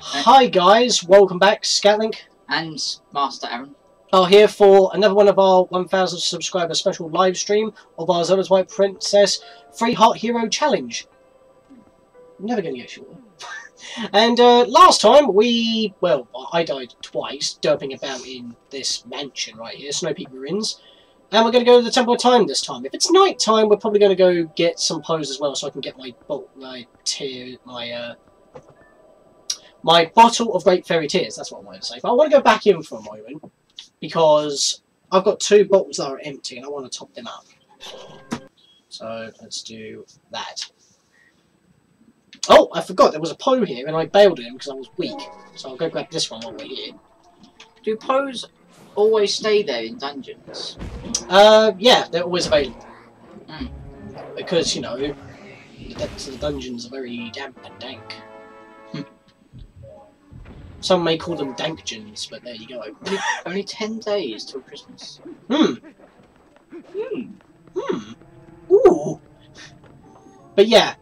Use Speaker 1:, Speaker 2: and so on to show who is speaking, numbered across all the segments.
Speaker 1: Hi guys, welcome back. Scatlink
Speaker 2: and Master Aaron
Speaker 1: are here for another one of our 1000 subscriber special live stream of our Zelda Twilight Princess Free Heart Hero Challenge. I'm never going to get shorter. And last time I died twice, derping about in this mansion right here, Snow Peak Ruins. And we're going to go to the Temple of Time this time. If it's night time, we're probably going to go get some Poes as well, so I can get my bottle of Great Fairy Tears. That's what I wanted to say. But I want to go back in for a moment, because I've got 2 bottles that are empty, and I want to top them up. So let's do that. Oh, I forgot there was a Poe here, and I bailed him because I was weak. So I'll go grab this one while we're here.
Speaker 2: Do Poes always stay there in dungeons?
Speaker 1: Yeah, they're always available.
Speaker 2: Mm.
Speaker 1: Because, you know, the depths of the dungeons are very damp and dank. Some may call them dankgens, but there you go.
Speaker 2: Only 10 days till Christmas.
Speaker 1: Ooh. But yeah,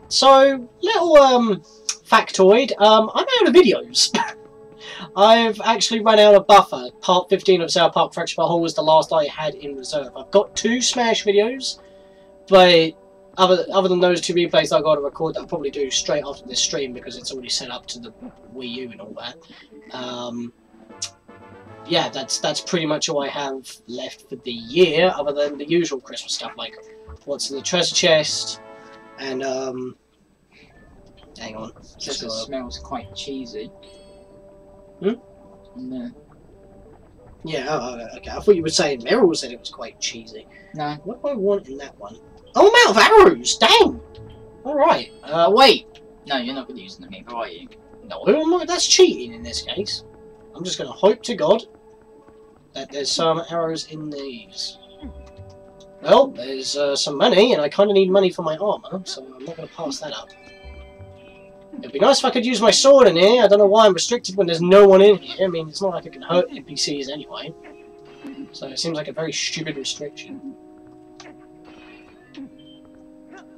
Speaker 1: so, little, factoid, I'm out of videos. I've actually run out of buffer. Part 15 of South Park Fractured Hole was the last I had in reserve. I've got 2 Smash videos, but other than those 2 replays I got to record, I'll probably do straight after this stream because it's already set up to the Wii U and all that. Yeah, that's pretty much all I have left for the year, other than the usual Christmas stuff like what's in the treasure chest and hang on.
Speaker 2: Just it smells quite cheesy. No.
Speaker 1: Yeah, okay. I thought you were saying Meryl said it was quite cheesy.
Speaker 2: No.
Speaker 1: What do I want in that one? Oh, I'm out of arrows! Dang! Alright.
Speaker 2: Wait! No, you're not going to use them either, are you?
Speaker 1: No, I'm not, that's cheating in this case. I'm just going to hope to God that there's some arrows in these. Well, there's some money, and I kind of need money for my armor, so I'm not going to pass that up. It'd be nice if I could use my sword in here. I don't know why I'm restricted when there's no one in here. I mean, it's not like it can hurt NPCs anyway. So it seems like a very stupid restriction.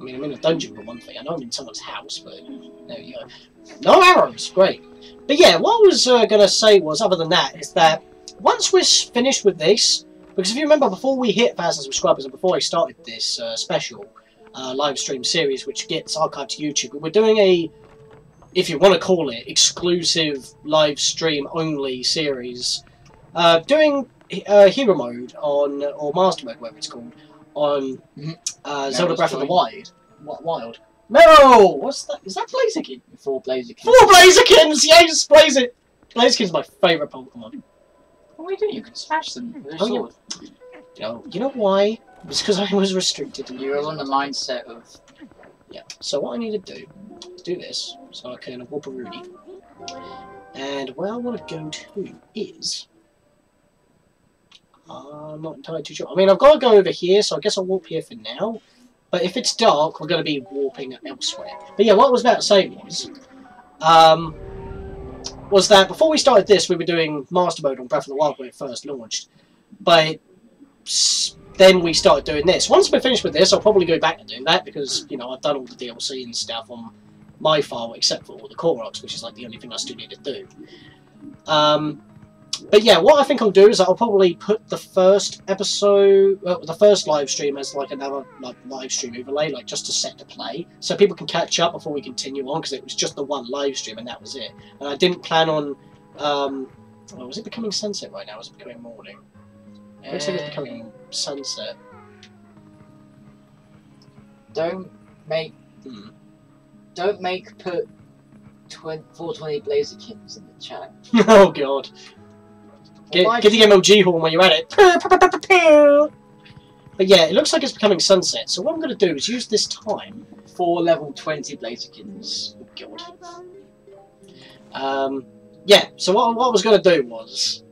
Speaker 1: I mean, I'm in a dungeon for one thing. I know I'm in someone's house, but there you go. No arrows! Great. But yeah, what I was going to say was, other than that, is that once we're finished with this, because if you remember, before we hit 1,000 subscribers and before I started this special live stream series, which gets archived to YouTube, we were doing a, if you want to call it, exclusive live stream only series, doing hero mode on, or master mode, whatever it's called, on Zelda Breath of the Wild. No! What's that? Is that Blaziken?
Speaker 2: 4 Blazikins.
Speaker 1: 4 Blazikins! Yes, Blaziken! Blaziken's my favourite Pokemon.
Speaker 2: What do you do? You can smash them with a
Speaker 1: Oh,
Speaker 2: sword.
Speaker 1: You know why? It's because I was restricted.
Speaker 2: You were on the mindset of...
Speaker 1: Yeah, so what I need to do is do this, so I can whoop a Rudy. And where I want to go to is... I'm not entirely too sure. I mean, I've got to go over here, so I guess I'll warp here for now. But if it's dark, we're going to be warping elsewhere. But yeah, what I was about to say was that before we started this, we were doing Master Mode on Breath of the Wild when it first launched. But then we started doing this. Once we're finished with this, I'll probably go back and do that, because, you know, I've done all the DLC and stuff on my file, except for all the Koroks, which is like the only thing I still need to do. But yeah, what I think I'll do is I'll probably put the first episode, the first live stream as like another live stream overlay, like just to set the play, so people can catch up before we continue on, because it was just the one live stream and that was it. And I didn't plan on, well, was it becoming sunset right now, or is it becoming morning? It looks like it's becoming sunset.
Speaker 2: Don't put 420 Blazikins in the chat.
Speaker 1: Oh god. Get the MLG horn when you're at it. But yeah, it looks like it's becoming sunset, so what I'm going to do is use this time
Speaker 2: 4 level 20 Blazikins.
Speaker 1: Oh god. Yeah, so what I was going to do was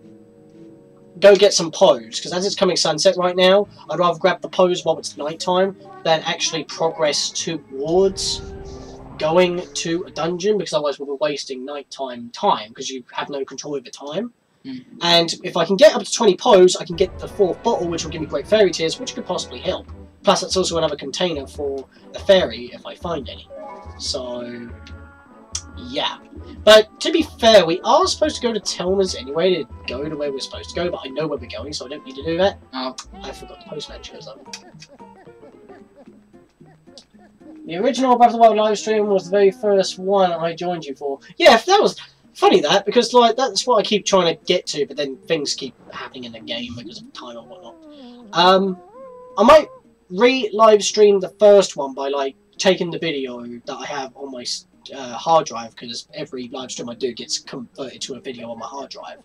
Speaker 1: go get some Poes, because as it's coming sunset right now, I'd rather grab the Poes while it's nighttime than actually progress towards going to a dungeon, because otherwise we'll be wasting nighttime time, because you have no control over time. And if I can get up to 20 Poes, I can get the 4th bottle, which will give me Great Fairy Tears, which could possibly help. Plus, it's also another container for the fairy, if I find any. So, Yeah. But to be fair, we are supposed to go to Telma's anyway to go to where we're supposed to go, but I know where we're going, so I don't need to do that.
Speaker 2: Oh.
Speaker 1: I forgot the postman shows up. The original Breath of the Wild live stream was the very first one I joined you for. Yeah, that was funny that, because like that's what I keep trying to get to, but then things keep happening in the game because of time and whatnot. I might re-live stream the first one by like taking the video that I have on my hard drive, because every live stream I do gets converted to a video on my hard drive,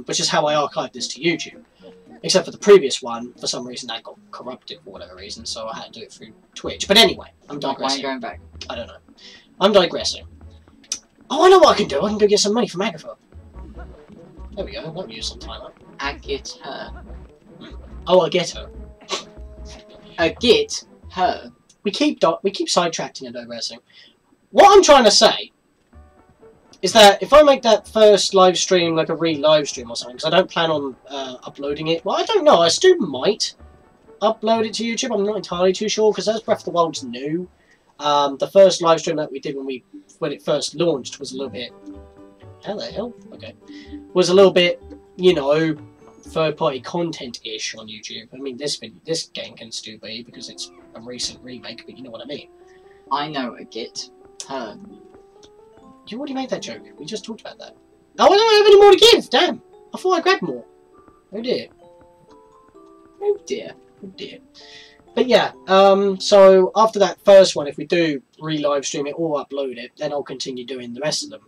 Speaker 1: which is how I archived this to YouTube. Except for the previous one, for some reason that got corrupted for whatever reason, so I had to do it through Twitch. But anyway, I'm digressing.
Speaker 2: Why are you going back?
Speaker 1: I don't know. I'm digressing. Oh, I know what I can do. I can go get some money from Agatha. There we go. That'll use some time up.
Speaker 2: I get her.
Speaker 1: Oh, I get her.
Speaker 2: I get her.
Speaker 1: We keep sidetracking and digressing. What I'm trying to say is that if I make that first live stream like a re-live stream or something, because I don't plan on uploading it. Well, I don't know. I still might upload it to YouTube. I'm not entirely too sure, because as Breath of the Wild's new, the first live stream that we did when it first launched was a little bit... How the hell? Okay. Was a little bit, you know, third-party content-ish on YouTube. I mean, this game can still be, because it's a recent remake, but you know what I mean.
Speaker 2: I know a get her.
Speaker 1: You already made that joke. We just talked about that. Oh, I don't have any more to give. Damn. I thought I grabbed more. Oh dear.
Speaker 2: Oh dear.
Speaker 1: Oh dear. But yeah, so after that first one, if we do re-live stream it or upload it, then I'll continue doing the rest of them.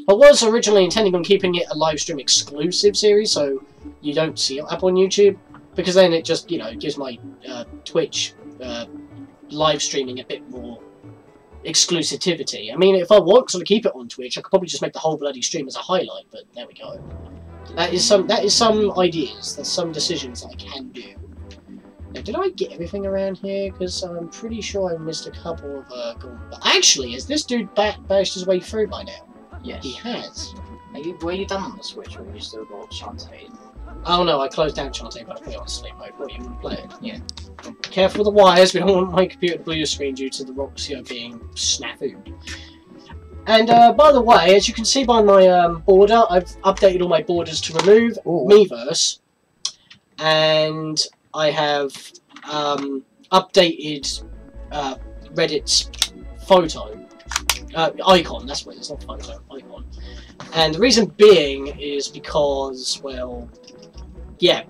Speaker 1: I was originally intending on keeping it a live stream exclusive series, so you don't see it up on YouTube, because then it just, you know, gives my Twitch live streaming a bit more exclusivity. I mean, if I want to keep it on Twitch, I could probably just make the whole bloody stream as a highlight, but there we go. That is some ideas, there's some decisions I can do. Now, did I get everything around here? Because I'm pretty sure I missed a couple of but actually, has this dude bashed his way through by now?
Speaker 2: Yes.
Speaker 1: He has.
Speaker 2: Were you done on the Switch, or are you still got Shantae?
Speaker 1: Oh no, I closed down Shantae, but I put it on sleep mode. What, you want to play it?
Speaker 2: Yeah.
Speaker 1: Be careful with the wires, we don't want my computer to blue screen due to the Roxio being snafu'd. And by the way, as you can see by my border, I've updated all my borders to remove Miiverse. And I have updated Reddit's photo. Icon, that's what it is, not photo, icon. And the reason being is because, well, yeah.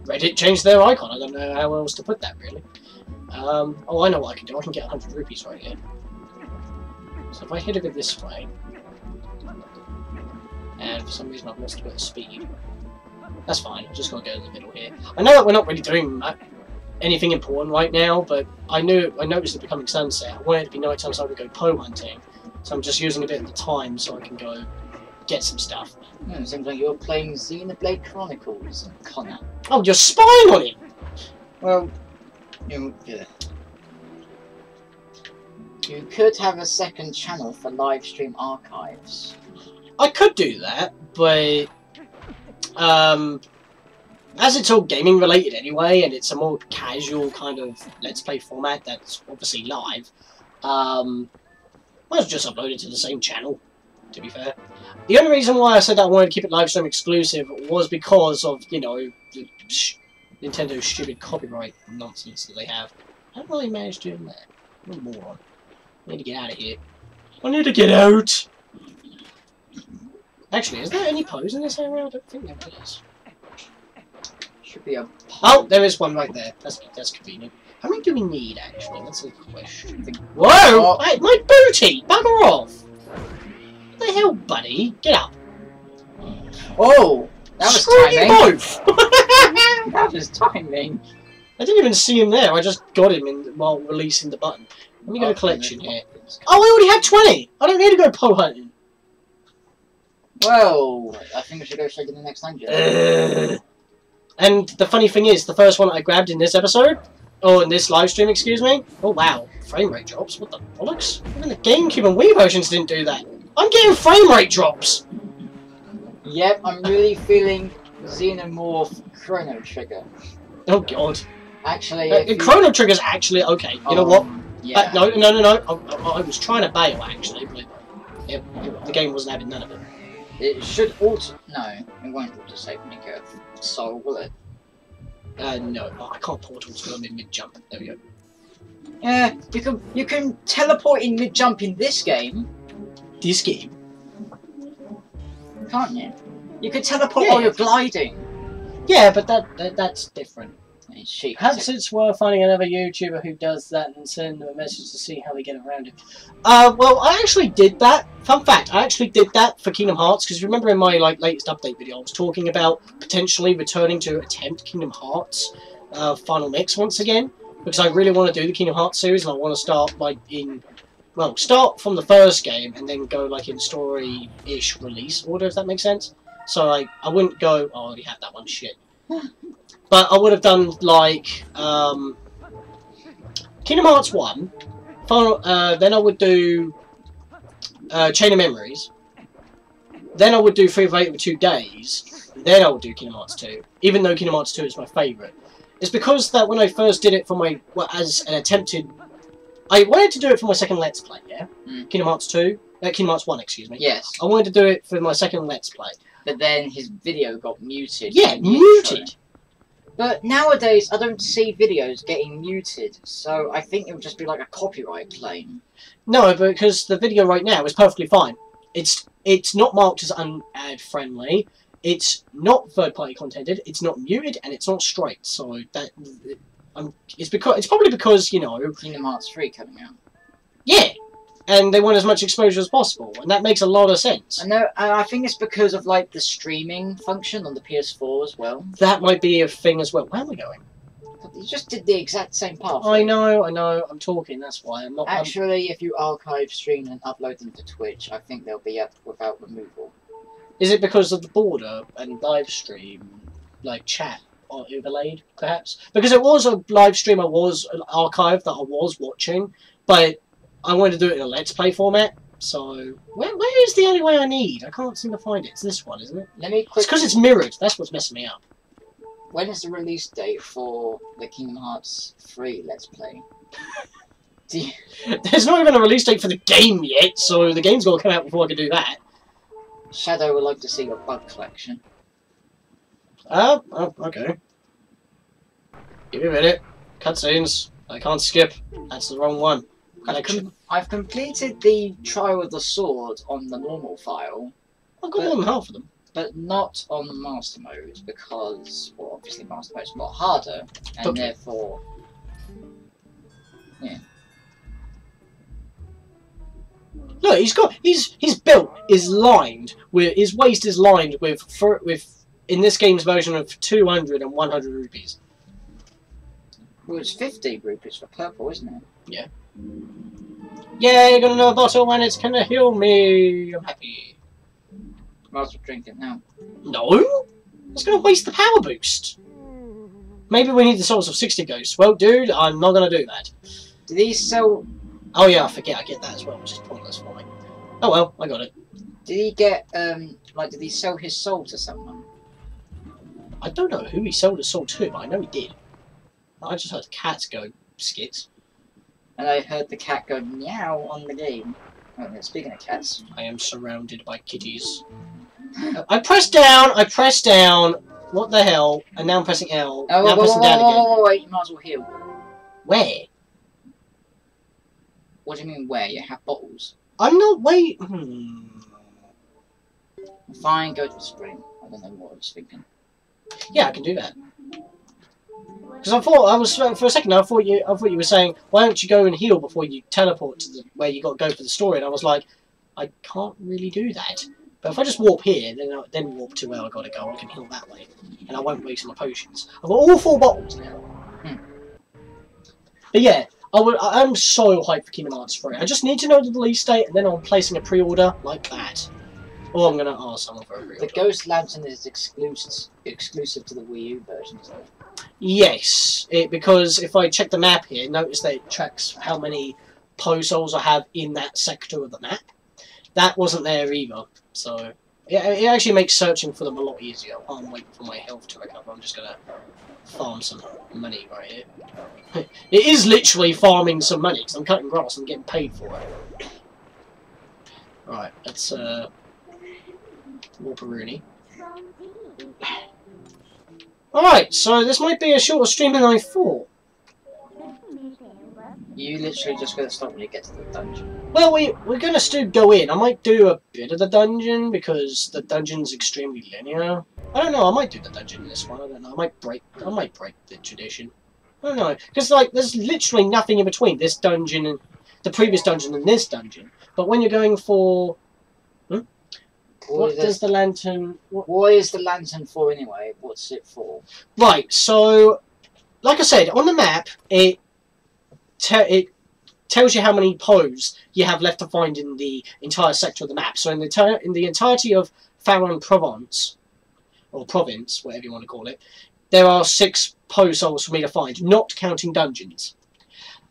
Speaker 1: Reddit changed their icon. I don't know how else to put that, really. Oh, I know what I can do. I can get 100 rupees right here. So if I hit it this way, and for some reason I've lost a bit of speed, that's fine. I've just got to go to the middle here. I know that we're not really doing anything important right now, but I noticed it becoming sunset. I wanted it to be night time so I could go Poe hunting. So I'm just using a bit of the time so I can go get some stuff.
Speaker 2: Yeah, it seems like you're playing Xenoblade Chronicles, Connor.
Speaker 1: Oh, you're spying on it!
Speaker 2: Well, you could have a second channel for live stream archives.
Speaker 1: I could do that, but as it's all gaming related anyway, and it's a more casual kind of Let's Play format that's obviously live, might as well just upload it to the same channel, to be fair. The only reason why I said that I wanted to keep it live stream exclusive was because of, you know, the Nintendo's stupid copyright nonsense that they have. How did they manage doing that? What a moron. I need to get out of here. I need to get out! Actually, is there any Poes in this area? I don't think there is.
Speaker 2: Should be a...
Speaker 1: Oh, there is one right there. That's convenient. How many do we need, actually? That's a question. Whoa! Hey, my booty! Bugger off! What the hell, buddy? Get up.
Speaker 2: Oh! That was
Speaker 1: Screw
Speaker 2: timing.
Speaker 1: you both!
Speaker 2: That was timing.
Speaker 1: I didn't even see him there. I just got him while releasing the button. Let me go to collection here. Oh, I already have 20! I don't need to go Poe hunting.
Speaker 2: Well, I think we should go straight to the next dungeon.
Speaker 1: And the funny thing is, the first one I grabbed in this episode, or in this live stream, excuse me. Oh wow, frame rate drops. What the bollocks? Even the GameCube and Wii versions didn't do that. I'm getting frame rate drops.
Speaker 2: Yep, I'm really feeling Xenomorph Chrono Trigger.
Speaker 1: Oh god.
Speaker 2: Actually,
Speaker 1: Chrono Trigger's actually okay. You know what?
Speaker 2: Yeah.
Speaker 1: No. I was trying to bail actually, but the game wasn't having none of it.
Speaker 2: It should auto. No, it won't auto save when you go Soul, will it?
Speaker 1: No. Oh, I can't portal to them in mid jump. There we go.
Speaker 2: Yeah, you can teleport in mid jump in this game.
Speaker 1: This game.
Speaker 2: Can't you? You can teleport while you're gliding.
Speaker 1: Yeah, but that's different.
Speaker 2: It's cheap.
Speaker 1: Perhaps it's worth finding another YouTuber who does that and send them a message to see how they get around it. Well, I actually did that. Fun fact, I actually did that for Kingdom Hearts, because remember in my latest update video, I was talking about potentially returning to attempt Kingdom Hearts Final Mix once again, because I really want to do the Kingdom Hearts series, and I want to start, start from the first game, and then go, in story-ish release order, if that makes sense. So, I wouldn't go, oh, I already had that one, shit. But I would have done, Kingdom Hearts 1, then I would do Chain of Memories, then I would do Free Fate over 2 days, then I would do Kingdom Hearts 2, even though Kingdom Hearts 2 is my favourite. It's because that when I first did it for my, as an attempted, I wanted to do it for my second Let's Play, yeah? Kingdom Hearts 2, Kingdom Hearts 1, excuse me.
Speaker 2: Yes.
Speaker 1: I wanted to do it for my second Let's Play.
Speaker 2: But then his video got muted.
Speaker 1: Yeah, muted!
Speaker 2: But nowadays, I don't see videos getting muted, so I think it would just be like a copyright claim.
Speaker 1: No, because the video right now is perfectly fine. It's not marked as ad friendly. It's not third-party contented. It's not muted, and it's not straight. So that it's probably because
Speaker 2: Kingdom Hearts 3 coming out.
Speaker 1: Yeah, and they want as much exposure as possible, and that makes a lot of sense.
Speaker 2: I know. I think it's because of the streaming function on the PS4 as well.
Speaker 1: That might be a thing as well. Where am I going?
Speaker 2: You just did the exact same path.
Speaker 1: I know. I'm talking. That's why I'm not.
Speaker 2: Actually, if you archive stream and upload them to Twitch, I think they'll be up without removal.
Speaker 1: Is it because of the border and live stream, chat or overlaid, perhaps? Because it was a live stream, an archive that I was watching, but I wanted to do it in a Let's Play format. So where is the only way I need? I can't seem to find it. It's this one, isn't it?
Speaker 2: Let me quickly...
Speaker 1: It's because it's mirrored. That's what's messing me up.
Speaker 2: When is the release date for the Kingdom Hearts 3 Let's Play?
Speaker 1: There's not even a release date for the game yet, so the game's got to come out before I can do that.
Speaker 2: Shadow would like to see your bug collection.
Speaker 1: Oh, okay. Give me a minute. Cutscenes. I can't skip. That's the wrong one.
Speaker 2: I've completed the Trial of the Sword on the normal file.
Speaker 1: I've got more than half of them.
Speaker 2: But not on the Master Mode, because, well, obviously Master Mode's a lot harder, and therefore... Yeah.
Speaker 1: Look, his belt is lined with, his waist is lined with in this game's version of 200 and 100 rupees.
Speaker 2: Well, it's 50 rupees for purple, isn't it?
Speaker 1: Yeah. Yeah, you got another bottle and it's gonna heal me. I'm happy.
Speaker 2: Might as well drink it now.
Speaker 1: No, it's gonna waste the power boost. Maybe we need the souls of 60 ghosts. Well, dude, I'm not gonna do that.
Speaker 2: Do these sell?
Speaker 1: Oh yeah, I forget. I get that as well, which is pointless for me. Oh well, I got it.
Speaker 2: Did he get did he sell his soul to someone?
Speaker 1: I don't know who he sold his soul to, but I know he did. I just heard cats go skits.
Speaker 2: And I heard the cat go meow on the game. Oh, speaking of cats,
Speaker 1: I am surrounded by kitties. I pressed down. What the hell? And now I'm pressing L.
Speaker 2: Oh,
Speaker 1: now I'm pressing down again.
Speaker 2: Wait, you might as well heal.
Speaker 1: Where?
Speaker 2: What do you mean where? You have bottles.
Speaker 1: I'm not waiting.
Speaker 2: Fine, go to the spring. I don't know what I was thinking.
Speaker 1: Yeah, I can do that. Because for a second I thought you were saying, why don't you go and heal before you teleport to where you got to go for the story? And I was like, I can't really do that. But if I just warp here, then warp to where I got to go, I can heal that way, and I won't waste my potions. I've got all 4 bottles now. But yeah, I'm so hyped for Kingdom Hearts 3. I just need to know the release date, and then I'm placing a pre-order like that. Or I'm gonna ask someone for a pre-order.
Speaker 2: The Ghost Lantern is exclusive to the Wii U version, isn't it?
Speaker 1: Yes, because if I check the map here, notice that it tracks how many Poe Souls I have in that sector of the map. That wasn't there either, so It actually makes searching for them a lot easier. While I'm waiting for my health to recover, I'm just gonna farm some money right here. It is literally farming some money, because I'm cutting grass and getting paid for it. Right, let's, Warparoony. Alright, so this might be a shorter stream than I thought.
Speaker 2: You literally just gotta stop when you get to the dungeon.
Speaker 1: Well, we're gonna still go in. I might do a bit of the dungeon, because the dungeon's extremely linear. I don't know, I might do the dungeon in this one, I don't know. I might break the tradition. I don't know, because, like, there's literally nothing in between this dungeon and the previous dungeon and this dungeon. But when you're going for... What does the lantern...
Speaker 2: What is the lantern for anyway? What's it for?
Speaker 1: Right, so, like I said, on the map, it tells you how many Poes you have left to find in the entire sector of the map. So in the entirety of Faron Provence, or Province, whatever you want to call it, there are 6 Poe Souls for me to find, not counting dungeons.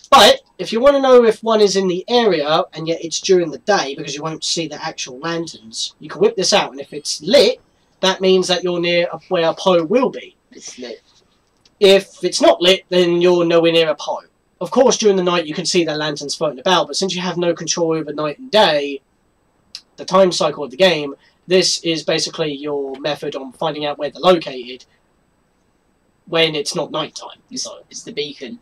Speaker 1: But, if you want to know if one is in the area, and yet it's during the day, because you won't see the actual lanterns, you can whip this out, and if it's lit, that means that you're near where a Poe will be.
Speaker 2: It's lit.
Speaker 1: If it's not lit, then you're nowhere near a Poe. Of course, during the night you can see their lanterns floating about, but since you have no control over night and day, the time cycle of the game, this is basically your method on finding out where they're located when it's not nighttime.
Speaker 2: It's the beacon.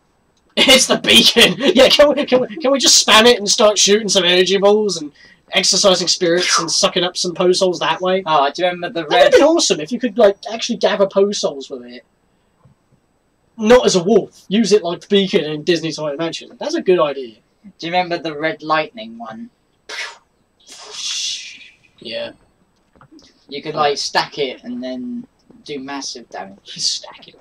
Speaker 1: It's the beacon! Yeah, can we just spam it and start shooting some energy balls and exercising spirits and sucking up some Poe Souls that way?
Speaker 2: Oh, do you remember the red...
Speaker 1: That would have been awesome if you could, like, actually gather Poe Souls with it. Not as a wolf. Use it like the beacon in Disney's Haunted Mansion. That's a good idea.
Speaker 2: Do you remember the red lightning one?
Speaker 1: Yeah.
Speaker 2: You could, like, stack it and then do massive damage.
Speaker 1: Stack it.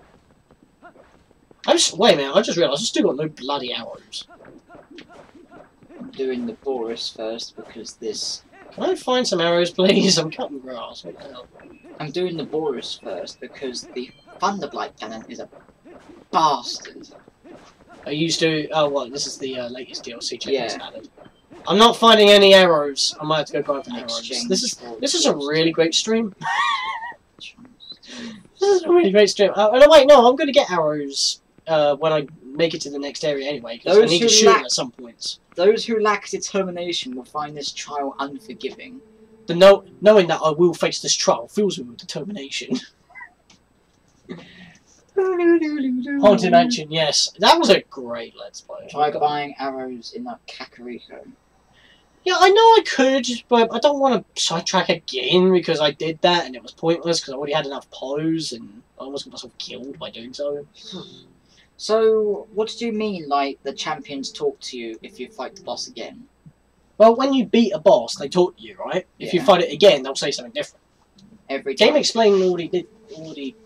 Speaker 1: Wait a minute, I just realised I've still got no bloody arrows.
Speaker 2: I'm doing the Boris first because this...
Speaker 1: Can I find some arrows, please? I'm cutting grass. What the hell?
Speaker 2: I'm doing the Boris first because the Thunderblight cannon is a bastard.
Speaker 1: I used to... Oh, well, this is the latest DLC check added.
Speaker 2: Yeah.
Speaker 1: I'm not finding any arrows. I might have to go grab the arrows.
Speaker 2: Exchange
Speaker 1: This is a really great stream. This is a really great stream. Oh, no, wait, no, I'm going to get arrows when I make it to the next area anyway, because I need to shoot them at some points.
Speaker 2: Those who lack determination will find this trial unforgiving.
Speaker 1: Knowing that I will face this trial fills me with determination. Haunted Mansion, yes. That was a great Let's Play.
Speaker 2: Try buying arrows in that Kakariko.
Speaker 1: Yeah, I know I could, but I don't want to sidetrack again because I did that and it was pointless because I already had enough Poes and I almost got myself killed by doing so.
Speaker 2: So, what did you mean, like, the champions talk to you if you fight the boss again?
Speaker 1: Well, when you beat a boss, they talk to you, right? If you fight it again, they'll say something different.
Speaker 2: Every time.
Speaker 1: Game Explained already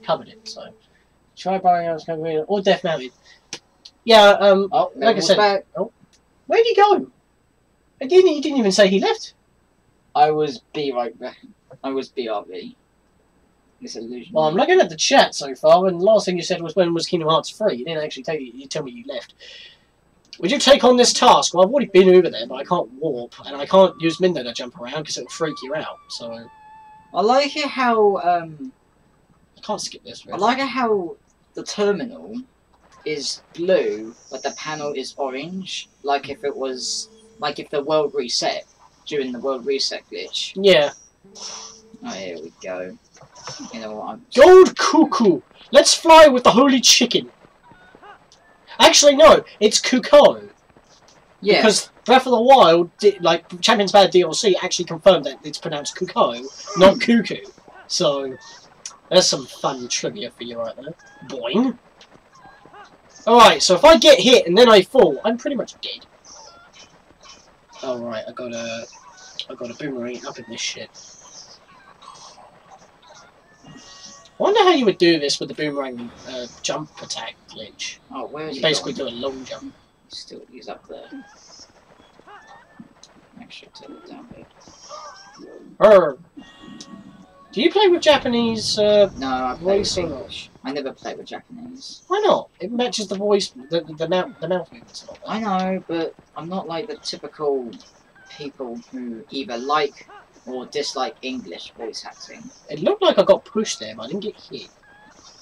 Speaker 1: covered it, so... Try buying arrows, or Death Mounted. Yeah,
Speaker 2: oh,
Speaker 1: like I said... Oh, where'd he go? He didn't even say he left.
Speaker 2: I was BRB. This illusion.
Speaker 1: Well, I'm looking at the chat so far, and the last thing you said was when was Kingdom Hearts 3. You didn't actually tell me you left. Would you take on this task? Well, I've already been over there, but I can't warp, and I can't use Mindo to jump around because it'll freak you out. So
Speaker 2: I like it how
Speaker 1: I can't skip this. Really.
Speaker 2: I like it how the terminal is blue, but the panel is orange. Like if the world reset during the world reset glitch.
Speaker 1: Yeah.
Speaker 2: Oh, here we go. You know what?
Speaker 1: Gold Cuckoo! Let's fly with the holy chicken! Actually, no, it's Cuckoo.
Speaker 2: Yeah.
Speaker 1: Because Breath of the Wild, like, Champions Bad DLC actually confirmed that it's pronounced Cuckoo, not Cuckoo. So, there's some fun trivia for you right there. Boing. Alright, so if I get hit and then I fall, I'm pretty much dead. Alright, I got a boomerang up in this shit. I wonder how you would do this with the boomerang jump attack glitch.
Speaker 2: Oh, where is he?
Speaker 1: Basically do a long jump.
Speaker 2: He's up there. Actually, turn it down a bit. Do you play with Japanese no, I play with
Speaker 1: voice or not?
Speaker 2: English. I never play with Japanese.
Speaker 1: Why not? It matches the voice, the mouth movements and all that.
Speaker 2: I know, but I'm not like the typical people who either like or dislike English voice acting.
Speaker 1: It looked like I got pushed there, but I didn't get hit.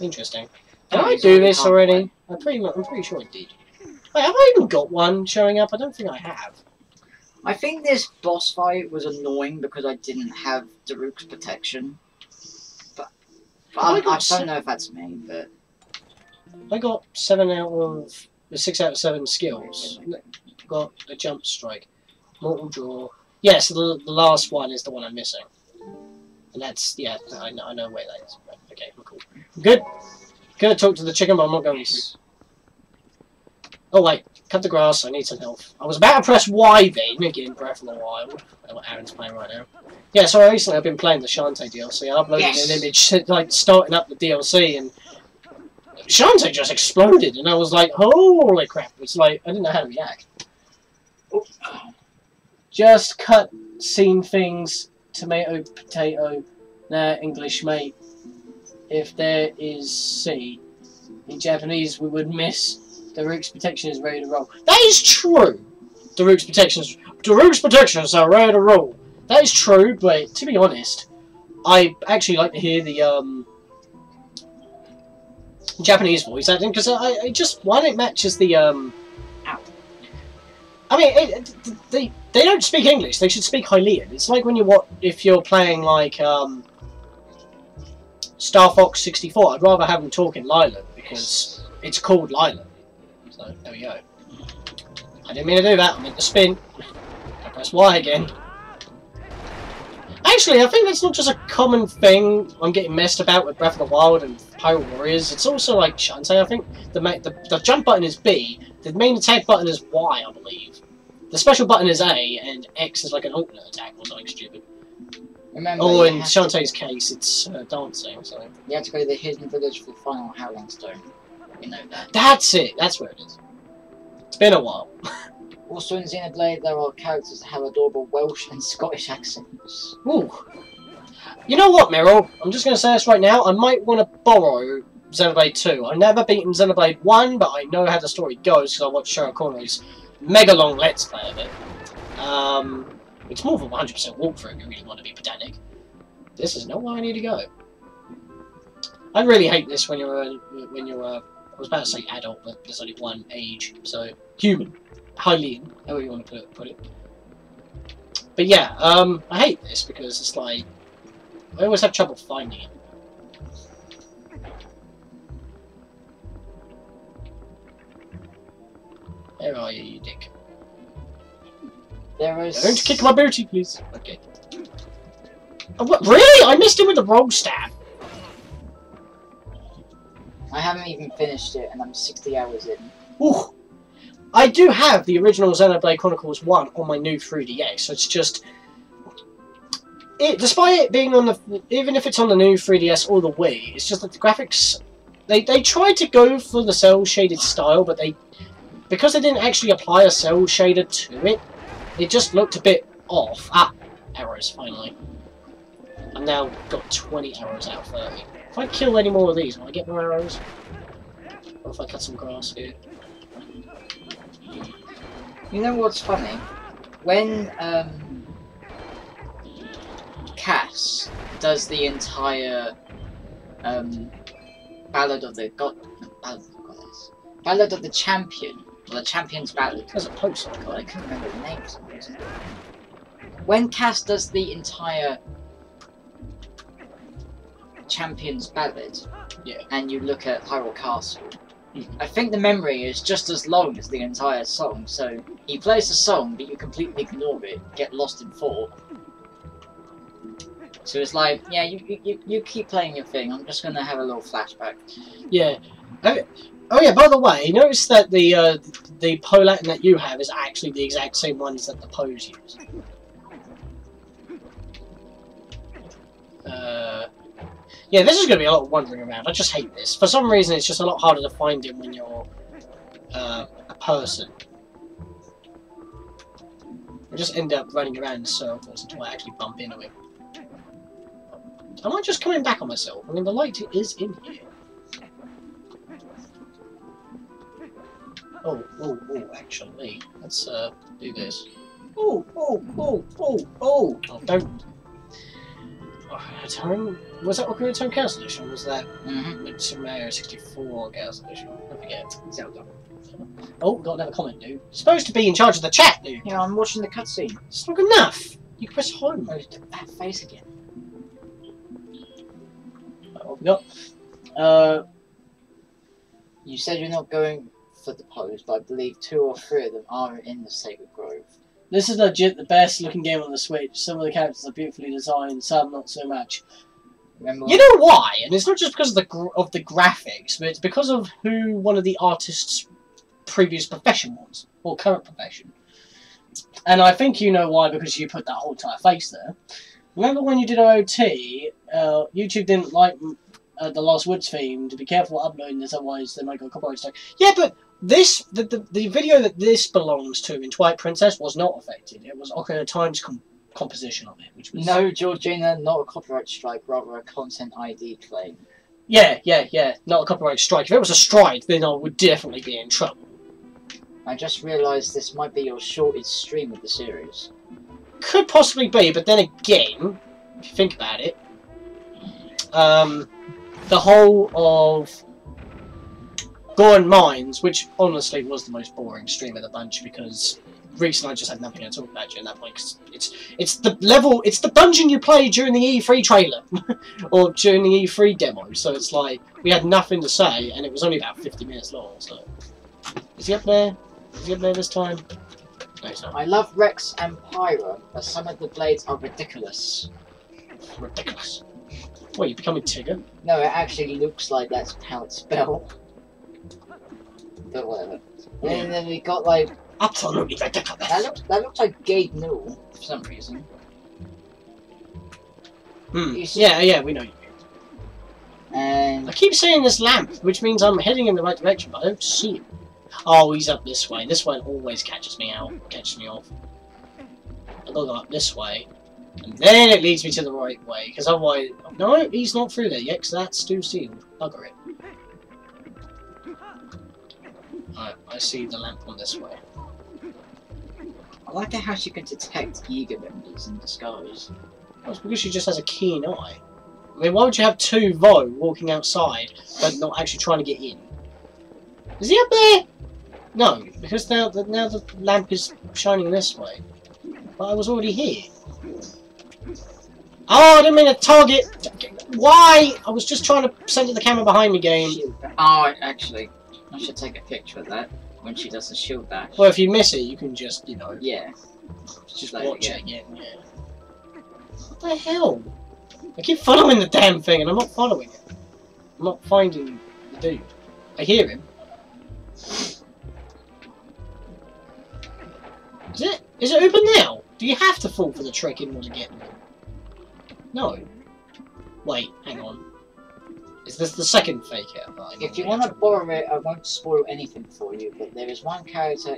Speaker 1: Interesting. Did
Speaker 2: No,
Speaker 1: I
Speaker 2: he's
Speaker 1: do
Speaker 2: already
Speaker 1: this
Speaker 2: halfway.
Speaker 1: already? I'm pretty sure I did. Wait, have I even got one showing up? I don't think I have.
Speaker 2: I think this boss fight was annoying because I didn't have Daruk's protection. But I don't know if that's me, but...
Speaker 1: I got 6 out of 7 skills. Got a jump strike. Mortal draw. Yes, the last one is the one I'm missing. And that's, yeah, I know where that is. Right, okay, cool. Good. Gonna talk to the chicken, but I'm not going to. Oh wait, cut the grass, I need some health. I was about to press Y then, again, Breath of the Wild. I don't know what Aaron's playing right now. Yeah, so recently I've been playing the Shantae DLC. I uploaded an image, like, starting up the DLC, and Shantae just exploded, and I was like, holy crap. It's like, I didn't know how to react. Just cut scene things, tomato, potato, nah, English, mate. If there is C, in Japanese we would miss. Daruk's protection is ready to roll. That is true! Daruk's protections are ready to roll. That is true, but to be honest, I actually like to hear the Japanese voice acting, because I just, one, it matches the I mean, they don't speak English, they should speak Hylian. It's like when if you're playing like Star Fox 64, I'd rather have them talk in Lylan, because it's called Lylan. So, there we go. I didn't mean to do that, I meant to spin. I press Y again. Actually, I think that's not just a common thing I'm getting messed about with Breath of the Wild and Pirate Warriors. It's also like Shantae, I think. The jump button is B, the main attack button is Y, I believe. The special button is A, and X is like an alternate attack or something stupid.
Speaker 2: Remember,
Speaker 1: in Shantae's case, it's dancing, so...
Speaker 2: You have to go to the hidden village for the final Howling Stone. You know that.
Speaker 1: That's it! That's where it is. It's been a while.
Speaker 2: Also in Xenoblade, there are characters that have adorable Welsh and Scottish accents.
Speaker 1: Ooh. You know what, Meryl? I'm just going to say this right now. I might want to borrow Xenoblade 2. I've never beaten Xenoblade 1, but I know how the story goes because I watched Sherlock Connery's mega long Let's Play of it. It's more than 100% walkthrough if you really want to be pedantic. This is not where I need to go. I really hate this when you're I was about to say adult, but there's only one age, so human, Hylian, however you want to put it. But yeah, I hate this because it's like I always have trouble finding it. Where are you, you dick?
Speaker 2: There is...
Speaker 1: Don't kick my booty, please. Okay. Oh, what? Really? I missed him with the wrong stab.
Speaker 2: I haven't even finished it, and I'm 60 hours in.
Speaker 1: Ooh. I do have the original Xenoblade Chronicles 1 on my new 3DS, so it's just... despite it being on the... Even if it's on the new 3DS or the Wii, it's just that the graphics... They tried to go for the cel-shaded style, but because they didn't actually apply a cel shader to it, it just looked a bit off. Ah, arrows, finally. I've now got 20 arrows out of 30. If I kill any more of these, will I get more arrows? Or if I cut some grass here?
Speaker 2: You know what's funny? When Cass does the entire Ballad of the Ballad of the Champion, or the Champion's Ballad.
Speaker 1: There's a post
Speaker 2: God, I couldn't remember the name for some reason. When Cass does the entire Champion's Ballad,
Speaker 1: yeah,
Speaker 2: and you look at Hyrule Castle, I think the memory is just as long as the entire song, so he plays the song, but you completely ignore it, get lost in thought. So it's like, yeah, you keep playing your thing, I'm just gonna have a little flashback.
Speaker 1: Yeah. Oh yeah, by the way, notice that the Poe Latin that you have is actually the exact same ones that the Poes use. Yeah, this is going to be a lot of wandering around. I just hate this. For some reason, it's just a lot harder to find him when you're a person. I just end up running around in circles until I actually bump into him. Am I just coming back on myself? I mean, the light is in here. Oh, actually, let's do this. Oh, don't. Ocarina of Time? Was that Ocarina of Time Chaos Edition? Was that
Speaker 2: Mm-hmm.
Speaker 1: Mario 64 Chaos Edition? I forget. Zelda. Oh, got another comment, dude. You're supposed to be in charge of the chat, dude.
Speaker 2: Yeah, I'm watching the cutscene.
Speaker 1: It's not good enough. You press home.
Speaker 2: Oh, that face again.
Speaker 1: What we got?
Speaker 2: You said you're not going for the pose, but I believe 2 or 3 of them are in the Sacred Grove.
Speaker 1: This is legit the best looking game on the Switch. Some of the characters are beautifully designed, some not so much.
Speaker 2: Remember?
Speaker 1: You know why? And it's not just because of the graphics, but it's because of who one of the artist's previous profession was, or current profession. And I think you know why, because you put that whole entire face there. Remember when you did OT, YouTube didn't like the Lost Woods theme, to be careful uploading this, otherwise they might go copyright strike. Yeah, but this, the video that this belongs to in Twilight Princess was not affected. It was Ocarina of Time's composition of it, which was...
Speaker 2: No, Georgina, not a copyright strike, rather a content ID claim.
Speaker 1: Yeah, not a copyright strike. If it was a strike, then I would definitely be in trouble.
Speaker 2: I just realised this might be your shortest stream of the series.
Speaker 1: Could possibly be, but then again, if you think about it, the whole of Goron Mines, which honestly was the most boring stream of the bunch, because Reese and I just had nothing to talk about during that point, because it's the dungeon you play during the E3 trailer, or during the E3 demo, so it's like, we had nothing to say, and it was only about 50 minutes long, so... Is he up there? Is he up there this time? No, he's not.
Speaker 2: I love Rex and Pyra, but some of the blades are ridiculous.
Speaker 1: Ridiculous. What, you becoming Tigger?
Speaker 2: No, it actually looks like that's how it's spelled. But whatever.
Speaker 1: Yeah.
Speaker 2: And then we got like...
Speaker 1: Absolutely ridiculous.
Speaker 2: That looks like Gabe Newell, for some reason.
Speaker 1: Yeah, we know you.
Speaker 2: And...
Speaker 1: I keep seeing this lamp, which means I'm heading in the right direction, but I don't see him. Oh, he's up this way. This one always catches me off. I've got to go up this way, and then it leads me to the right way, because otherwise... No, he's not through there yet, because that's too sealed. Bugger it. Alright, I see the lamp on this way.
Speaker 2: I like how she can detect Yiga members in disguise.
Speaker 1: Well, it's because she just has a keen eye. I mean, why would you have 2 Vo walking outside, but not actually trying to get in? Is he up there? No, because now the lamp is shining this way. But I was already here. Oh, I didn't mean to target. Why? I was just trying to center the camera behind me, game.
Speaker 2: Oh, actually, I should take a picture of that when she does the shield bash.
Speaker 1: Well, if you miss it, you can just, you know...
Speaker 2: Yeah.
Speaker 1: Just watch it again, yeah. What the hell? I keep following the damn thing, and I'm not following it. I'm not finding the dude. I hear him. Is it open now? Do you have to fall for the trick in order to get them? No. Wait, hang on. Is this the second fake out?
Speaker 2: If you want to borrow it, I won't spoil anything for you, but there is one character...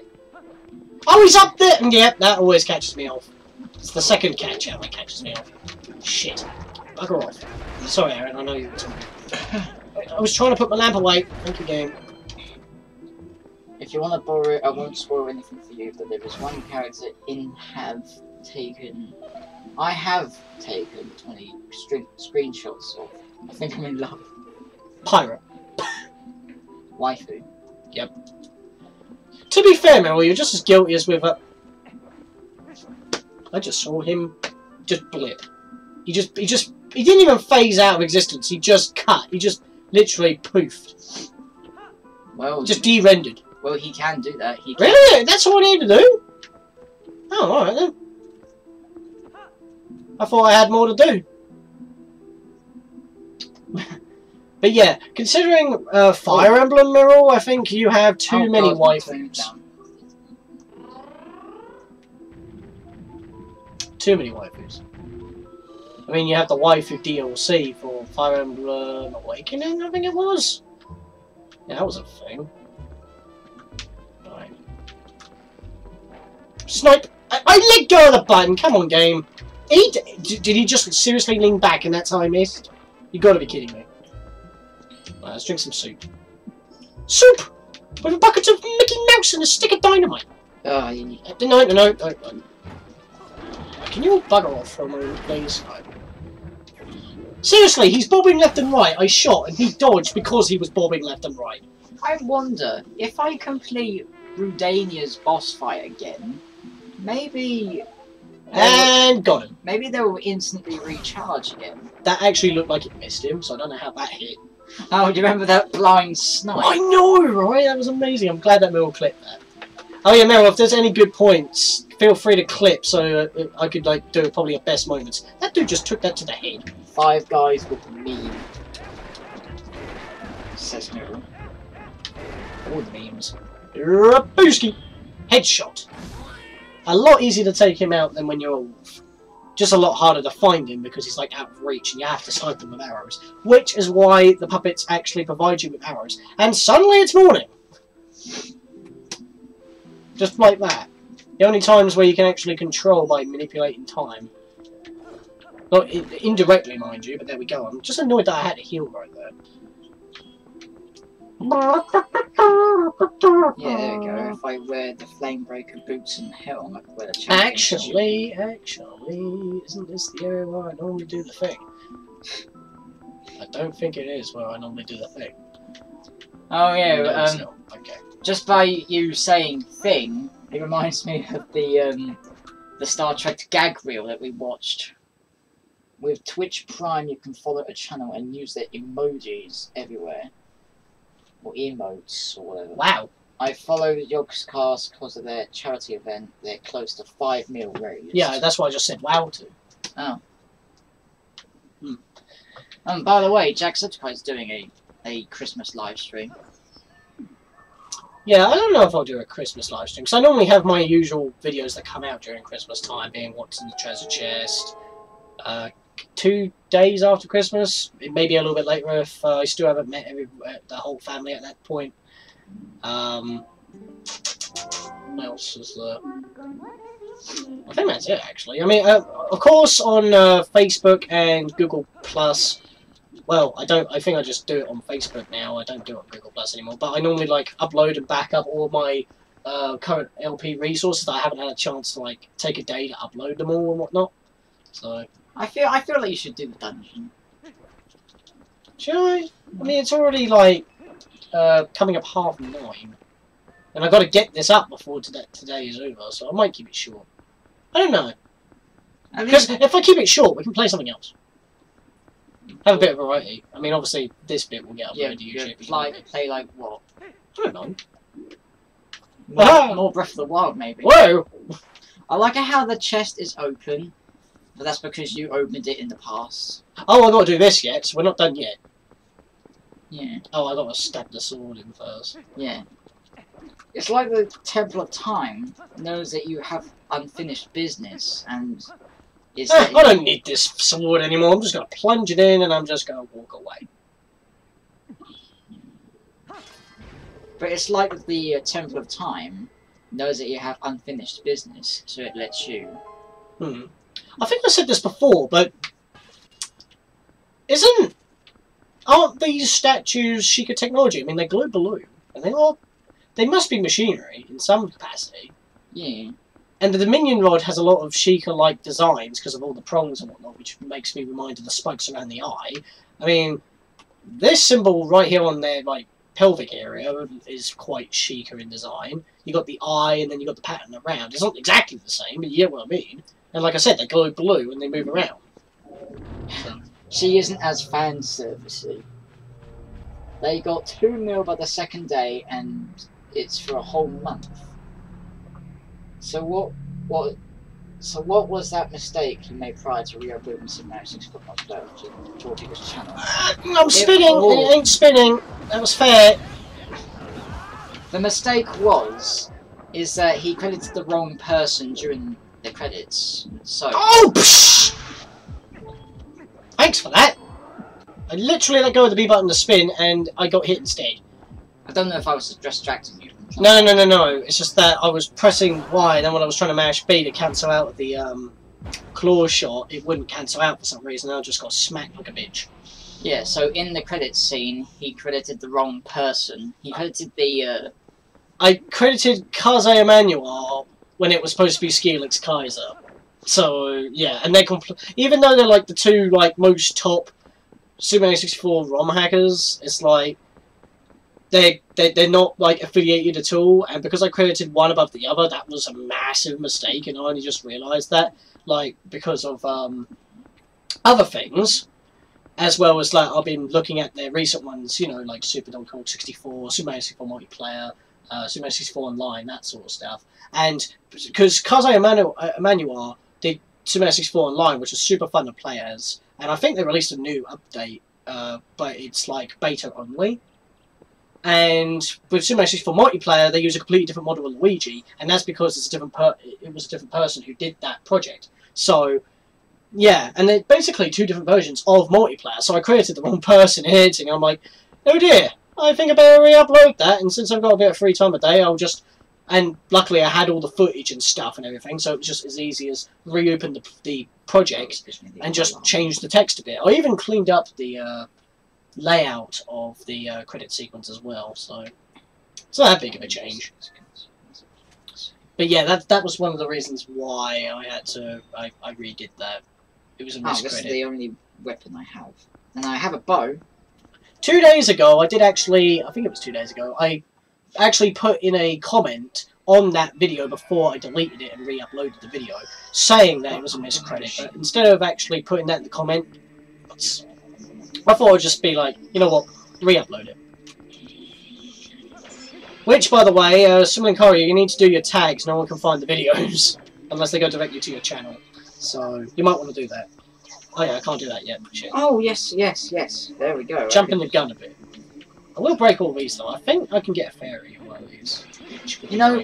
Speaker 1: Oh, he's up there! Yep, that always catches me off. It's the second catch out that catches me off. Shit. Bugger off. Sorry, Aaron, I know you were talking. I was trying to put my lamp away. Thank you, game.
Speaker 2: If you want to borrow it, I won't spoil anything for you, but there is one character I have taken 20 screenshots of. I think I'm in love.
Speaker 1: Pirate.
Speaker 2: Waifu.
Speaker 1: Yep. To be fair, Meryl, you're just as guilty as with I just saw him just blip. He didn't even phase out of existence. He just cut. He just literally poofed.
Speaker 2: Well,
Speaker 1: just de-rendered.
Speaker 2: Well, he can do that. He can.
Speaker 1: Really? That's all I need to do? Oh, alright then. I thought I had more to do. But yeah, considering Fire Emblem Meryl, I think you have too many waifus. Too many waifus. I mean, you have the waifu DLC for Fire Emblem Awakening, I think it was. Yeah, that was a thing. Right. Snipe! I let go of the button! Come on, game! Did he just seriously lean back and that's how I missed? You gotta be kidding me. Right, let's drink some soup. Soup! With a bucket of Mickey Mouse and a stick of dynamite!
Speaker 2: Oh,
Speaker 1: No. Can you all bugger off for a moment, please? Seriously, he's bobbing left and right. I shot and he dodged because he was bobbing left and right.
Speaker 2: I wonder, if I complete Rudania's boss fight again, maybe...
Speaker 1: And got him.
Speaker 2: Maybe they will instantly recharge again.
Speaker 1: That actually looked like it missed him, so I don't know how that hit.
Speaker 2: Oh, do you remember that blind snipe?
Speaker 1: I know, right? That was amazing. I'm glad that Meryl clipped that. Oh yeah, Meryl, if there's any good points, feel free to clip so I could like do probably a best moments. That dude just took that to the head.
Speaker 2: 5 guys with me. Says Meryl.
Speaker 1: All the memes. Rabooski! Headshot. A lot easier to take him out than when you're a wolf. Just a lot harder to find him because he's like out of reach and you have to snipe them with arrows. Which is why the puppets actually provide you with arrows. And suddenly it's morning! Just like that. The only times where you can actually control by manipulating time. Not indirectly, mind you, but there we go. I'm just annoyed that I had to heal right there.
Speaker 2: Yeah, there we go. If I wear the Flamebreaker boots and helm, I can wear the champion.
Speaker 1: Actually, isn't this the area where I normally do the thing? I don't think it is where I normally do the thing.
Speaker 2: Oh yeah,
Speaker 1: no, okay.
Speaker 2: Just by you saying thing, it reminds me of the Star Trek gag reel that we watched. With Twitch Prime, you can follow a channel and use their emojis everywhere. Or emotes, or whatever.
Speaker 1: Wow.
Speaker 2: I followed Yogscast because of their charity event. They're close to 5 mil raised.
Speaker 1: Yeah, that's what I just said wow to.
Speaker 2: Oh. By the way, Jacksepticeye is doing a Christmas live stream.
Speaker 1: Yeah, I don't know if I'll do a Christmas live stream, because I normally have my usual videos that come out during Christmas time, being What's in the Treasure Chest, 2 days after Christmas, maybe a little bit later if I still haven't met the whole family at that point. What else is there? I think that's it, actually. I mean, of course, on Facebook and Google Plus. Well, I think I just do it on Facebook now. I don't do it on Google Plus anymore. But I normally like upload and back up all my current LP resources that I haven't had a chance to like take a day to upload them all and whatnot. So. I
Speaker 2: feel like you should do the dungeon.
Speaker 1: Should I? I mean, it's already like coming up 9:30, and I got to get this up before today is over. So I might keep it short. I don't know. Because if I keep it short, we can play something else. Have a bit of variety. I mean, obviously this bit will get uploaded to YouTube.
Speaker 2: Play like what?
Speaker 1: I don't know.
Speaker 2: More Breath of the Wild, maybe.
Speaker 1: Whoa!
Speaker 2: I like how the chest is open. But that's because you opened it in the past.
Speaker 1: Oh, I got to do this yet, so we're not done yet.
Speaker 2: Yeah.
Speaker 1: Oh, I got to stab the sword in first.
Speaker 2: Yeah. It's like the Temple of Time knows that you have unfinished business, and is
Speaker 1: I don't need this sword anymore. I'm just going to plunge it in, and I'm just going to walk away.
Speaker 2: But it's like the Temple of Time knows that you have unfinished business, so it lets you.
Speaker 1: I think I said this before, but aren't these statues Sheikah technology? I mean, they glow blue, and they must be machinery in some capacity.
Speaker 2: Yeah.
Speaker 1: And the Dominion Rod has a lot of Sheikah-like designs because of all the prongs and whatnot, which makes me reminded of the spokes around the eye. I mean, this symbol right here on their like pelvic area is quite Sheikah in design. You got the eye, and then you got the pattern around. It's not exactly the same, but you get what I mean. And like I said, they glow blue and they move around. So.
Speaker 2: She isn't as fan servicey. They got 2 mil by the 2nd day, and it's for a whole month. So what was that mistake you made prior to rebooting Super 6 Football to Georgie's channel?
Speaker 1: I'm spinning. It ain't spinning. That was fair.
Speaker 2: The mistake is that he credited the wrong person during the credits. So.
Speaker 1: Oh! Psh! Thanks for that. I literally let go of the B button to spin, and I got hit instead.
Speaker 2: I don't know if I was distracting you.
Speaker 1: No. It's just that I was pressing Y, and then when I was trying to mash B to cancel out the claw shot, it wouldn't cancel out for some reason. I just got smacked like a bitch.
Speaker 2: Yeah. So in the credits scene, he credited the wrong person. He credited the.
Speaker 1: I credited Kaze Emmanuel when it was supposed to be Scatlink Kaiser. So yeah, and they even though they're like the two like most top Super Mario 64 ROM hackers, it's like they're not like affiliated at all, and because I credited one above the other, that was a massive mistake, and I only just realised that, like, because of other things, as well as like I've been looking at their recent ones, you know, like Super Donkey Kong 64, Super Mario 64 multiplayer, Super Mario 64 online, that sort of stuff, and because Kazuya Emanuwa did Super Mario 64 online, which is super fun to play as, and I think they released a new update, but it's like beta only. And with Super Mario 64 multiplayer, they use a completely different model of Luigi, and that's because it's a different it was a different person who did that project. So, yeah, and they're basically two different versions of multiplayer. So I created the wrong person in editing. I'm like, oh dear, I think I better re-upload that. And since I've got a bit of free time a day, I'll just. And luckily, I had all the footage and stuff and everything, so it was just as easy as reopen the project and just change the text a bit. I even cleaned up the layout of the credit sequence as well, so it's not that big of a change. But yeah, that was one of the reasons why I had to I redid that. It was a miscredit.
Speaker 2: This is the only weapon I have, and I have a bow.
Speaker 1: 2 days ago, I did actually. I think it was 2 days ago. I actually put in a comment on that video before I deleted it and re-uploaded the video, saying that it was a miscredit. But instead of actually putting that in the comment, I thought I'd just be like, you know what, re-upload it. Which, by the way, Sumlinkari, you need to do your tags. No one can find the videos unless they go directly to your channel. So you might want to do that. Oh yeah, I can't do that yet. Shit.
Speaker 2: Oh yes. There we go.
Speaker 1: Jumping the gun a bit. I will break all these though. I think I can get a fairy in one of these.
Speaker 2: You know,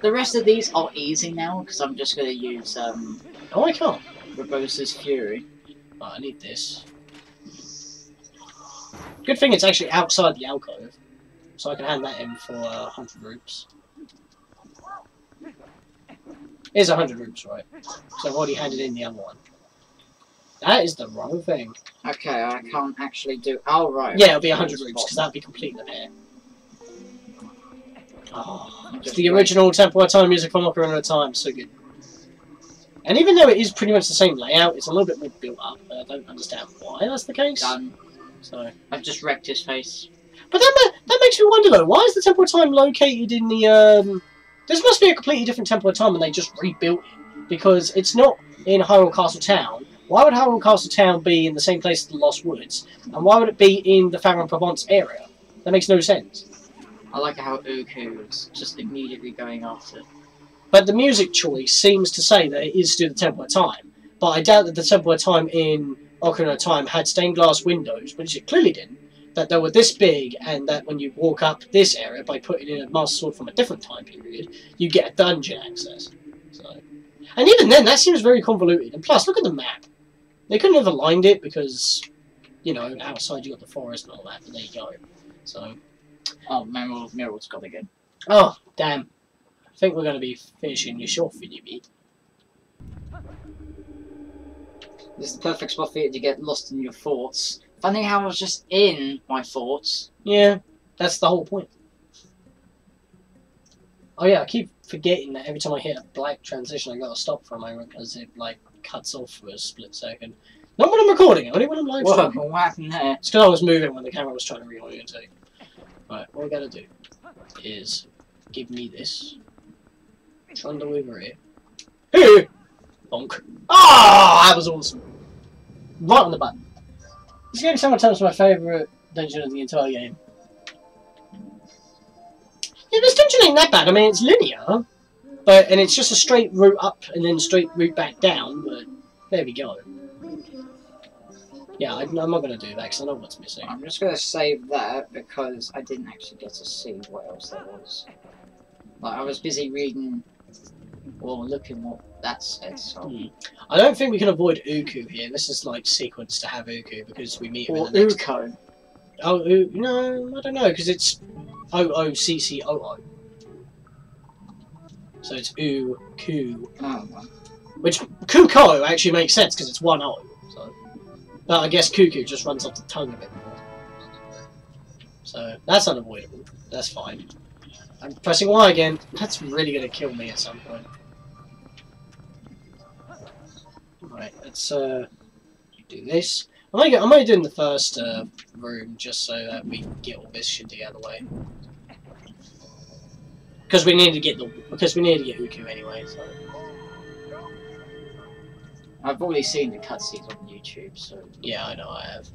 Speaker 2: the rest of these are easy now because I'm just going to use
Speaker 1: oh, I can't.
Speaker 2: Robosa's Fury.
Speaker 1: Oh, I need this. Good thing it's actually outside the alcove, so I can hand that in for 100 rupees. Here's 100 rupees, right? So I've already handed in the other one. That is the wrong thing.
Speaker 2: Okay, I can't actually do. Oh right.
Speaker 1: Yeah, it'll be 100 rupees because that'll be completely fair. Oh, it's the original Temple of Time music from Ocarina of Time, so good. And even though it is pretty much the same layout, it's a little bit more built up. But I don't understand why that's the case.
Speaker 2: Done.
Speaker 1: So
Speaker 2: I've just wrecked his face.
Speaker 1: But that makes me wonder though, why is the Temple of Time located in the This must be a completely different Temple of Time and they just rebuilt it. Because it's not in Hyrule Castle Town. Why would Hyrule Castle Town be in the same place as the Lost Woods? And why would it be in the Faron Provence area? That makes no sense.
Speaker 2: I like how Uku is just immediately going after.
Speaker 1: But the music choice seems to say that it is still the Temple of Time. But I doubt that the Temple of Time in Ocarina of Time had stained glass windows, which it clearly didn't. That they were this big, and that when you walk up this area by putting in a Master Sword from a different time period, you get a dungeon access. So, and even then, that seems very convoluted. And plus, look at the map. They couldn't have aligned it because, you know, outside you got the forest and all that, but there you go. So,
Speaker 2: oh, Meryl's got again.
Speaker 1: Oh, damn. I think we're going to be finishing this off in a bit.
Speaker 2: This is the perfect spot for you to get lost in your thoughts. Funny how I was just in my thoughts.
Speaker 1: Yeah, that's the whole point. Oh yeah, I keep forgetting that every time I hit a black transition I gotta stop for a moment because it like cuts off for a split second. Not when I'm recording, only when I'm live streaming.
Speaker 2: Whoa, what happened there?
Speaker 1: It's because I was moving when the camera was trying to reorientate. Right, what we gotta do is give me this. Trundle over here. Hey! Bonk. Ah, that was awesome. Right on the button. This game sometimes my favourite dungeon of the entire game. Yeah, this dungeon ain't that bad. I mean, it's linear, and it's just a straight route up and then straight route back down. But there we go. Yeah, I'm not going to do that because I know what's missing.
Speaker 2: I'm just going to save that because I didn't actually get to see what else there was. Like, I was busy reading or looking what that said. So.
Speaker 1: I don't think we can avoid Uku here. This is like sequence to have Uku because we meet him in the next...
Speaker 2: Uko.
Speaker 1: Oh, no, I don't know because it's O-O-C-C-O-O. So it's U-Ku.
Speaker 2: Oh, well.
Speaker 1: Which, Kuko actually makes sense because it's one O. So. But I guess Cuckoo just runs off the tongue a bit more. So that's unavoidable. That's fine. I'm pressing Y again. That's really going to kill me at some point. Right, let's do this. I'm only doing the first room just so that we can get all this shit out of the way. Because we need to get Uku anyway. So.
Speaker 2: I've already seen the cutscenes on YouTube, so
Speaker 1: Yeah, I know I have.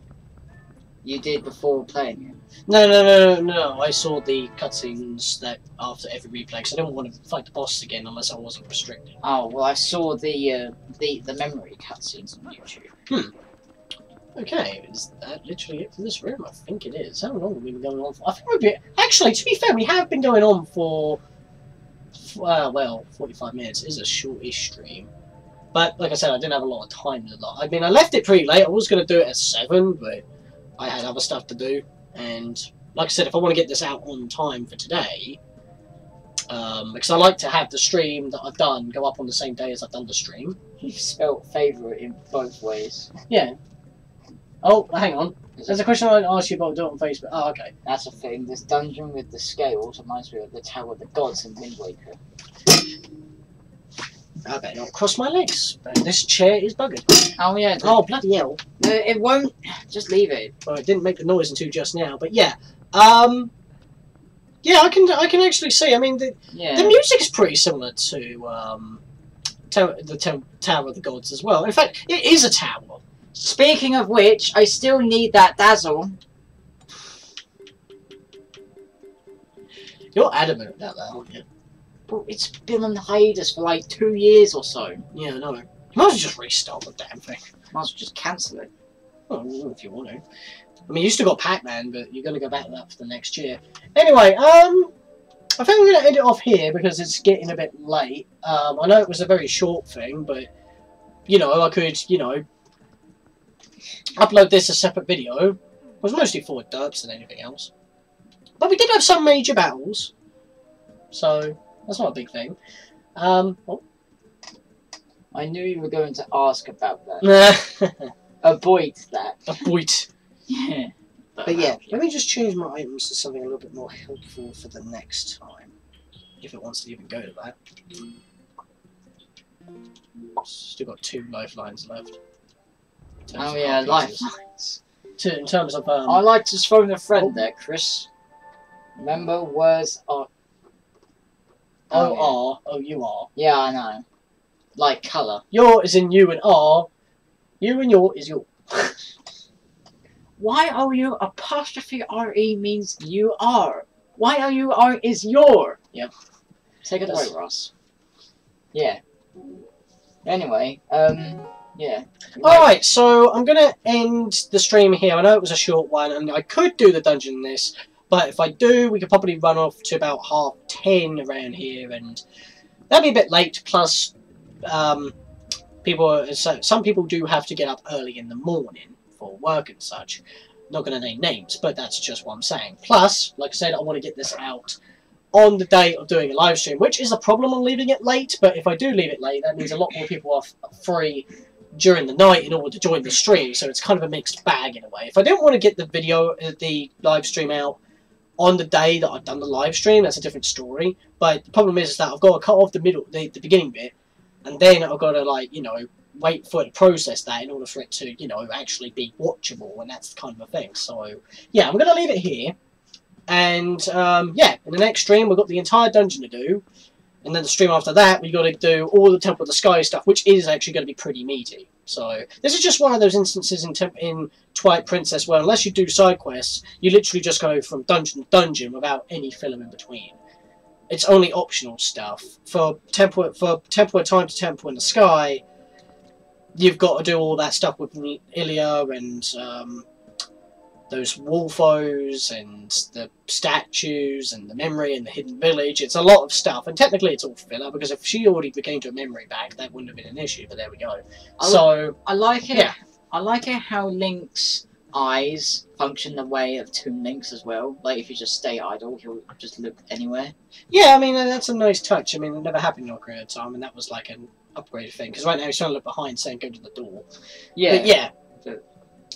Speaker 2: you did before playing it.
Speaker 1: No. I saw the cutscenes that after every replay because I didn't want to fight the boss again unless I wasn't restricted.
Speaker 2: Oh well, I saw the memory cutscenes on YouTube.
Speaker 1: Okay, is that literally it for this room? I think it is. How long have we been going on for? I think we've been... Actually, to be fair, we have been going on for... well, 45 minutes. It is a shortish stream. But, like I said, I didn't have a lot of time to lot. I mean, I left it pretty late. I was going to do it at 7, but I had other stuff to do. And, like I said, if I want to get this out on time for today... because I like to have the stream that I've done go up on the same day as I've done the stream.
Speaker 2: You've spelt favourite in both ways.
Speaker 1: Yeah. Oh, hang on. There's a question I asked you about doing it on Facebook. Oh, okay.
Speaker 2: That's a thing. This dungeon with the scales reminds me of the Tower of the Gods in Wind Waker.
Speaker 1: I better not cross my legs. This chair is buggered.
Speaker 2: Oh yeah.
Speaker 1: Oh, bloody hell.
Speaker 2: It won't. Just leave it.
Speaker 1: Well, it didn't make the noise until just now, but yeah. Yeah, I can actually see. I mean, the music's pretty similar to the Tower of the Gods as well. In fact, it is a tower.
Speaker 2: Speaking of which, I still need that dazzle.
Speaker 1: You're adamant about that, aren't you?
Speaker 2: But it's been on hiatus for like 2 years or so.
Speaker 1: Yeah, I know. You might as well just restart the damn thing.
Speaker 2: Might as well just cancel it.
Speaker 1: Oh, if you want to. I mean, you still got Pac-Man, but you're going to go back to that for the next year. Anyway, I think we're going to end it off here because it's getting a bit late. I know it was a very short thing, but, you know, I could, you know, upload this as a separate video. It was mostly for derps than anything else. But we did have some major battles, so that's not a big thing. Oh.
Speaker 2: I knew you were going to ask about that. Avoid that.
Speaker 1: Avoid.
Speaker 2: Yeah.
Speaker 1: But yeah, let me just change my items to something a little bit more helpful for the next time. If it wants to even go to that. Still got 2 lifelines left.
Speaker 2: Oh yeah, lifelines.
Speaker 1: In terms of
Speaker 2: I like to phone a friend there, Chris. Remember, words are
Speaker 1: O-R-O-U-R.
Speaker 2: Yeah, I know. Like colour.
Speaker 1: Your is in you and R. You and your is your.
Speaker 2: Y-O-U apostrophe R-E means you are. Y-O-U-R is your.
Speaker 1: Yep.
Speaker 2: Take it away, Ross. Yeah. Anyway, yeah.
Speaker 1: Alright, so I'm going to end the stream here. I know it was a short one, and I could do the dungeon in this, but if I do, we could probably run off to about 10:30 around here, and that'd be a bit late, plus some people do have to get up early in the morning for work and such. Not going to name names, but that's just what I'm saying. Plus, like I said, I want to get this out on the day of doing a live stream, which is a problem on leaving it late, but if I do leave it late, that means a lot more people are free during the night in order to join the stream, so it's kind of a mixed bag in a way. If I don't want to get the live stream out on the day that I've done the live stream, that's a different story, but the problem is that I've got to cut off the beginning bit, and then I've got to, like, you know, wait for it to process that in order for it to, you know, actually be watchable, and that's kind of a thing. So, yeah, I'm going to leave it here. And, yeah, in the next stream, we've got the entire dungeon to do. And then the stream after that, we've got to do all the Temple of the Sky stuff, which is actually going to be pretty meaty. So, this is just one of those instances in Twilight Princess where unless you do side quests, you literally just go from dungeon to dungeon without any filler in between. It's only optional stuff. For Temple of Time to Temple in the Sky, you've got to do all that stuff with Ilya and those Wolfos and the statues and the memory and the hidden village. It's a lot of stuff, and technically it's all filler, because if she already became to a memory bag, that wouldn't have been an issue, but there we go. I like it.
Speaker 2: Yeah. I like it how Link's eyes function the way of Toon Link's as well. Like, if you just stay idle, he'll just look anywhere.
Speaker 1: Yeah, I mean, that's a nice touch. I mean, it never happened in Ocarina of Time, and that was like an upgraded thing, because right now he's trying to look behind saying go to the door. Yeah. But yeah.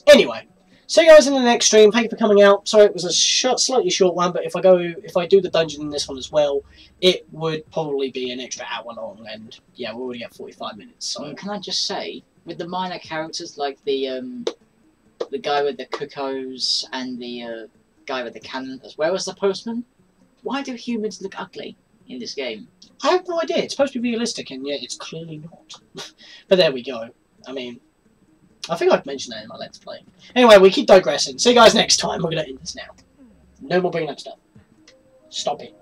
Speaker 1: Anyway. See you guys in the next stream. Thank you for coming out. Sorry it was a slightly short one, but if I do the dungeon in this one as well, it would probably be an extra hour long, and yeah, we're already at 45 minutes. So
Speaker 2: can I just say, with the minor characters like the got the guy with the cuckoos and the guy with the cannon as well as the postman. Why do humans look ugly in this game?
Speaker 1: I have no idea. It's supposed to be realistic, and yet it's clearly not. But there we go. I mean, I think I've mentioned that in my Let's Play. Anyway, we keep digressing. See you guys next time. We're going to end this now. No more bringing up stuff. Stop it.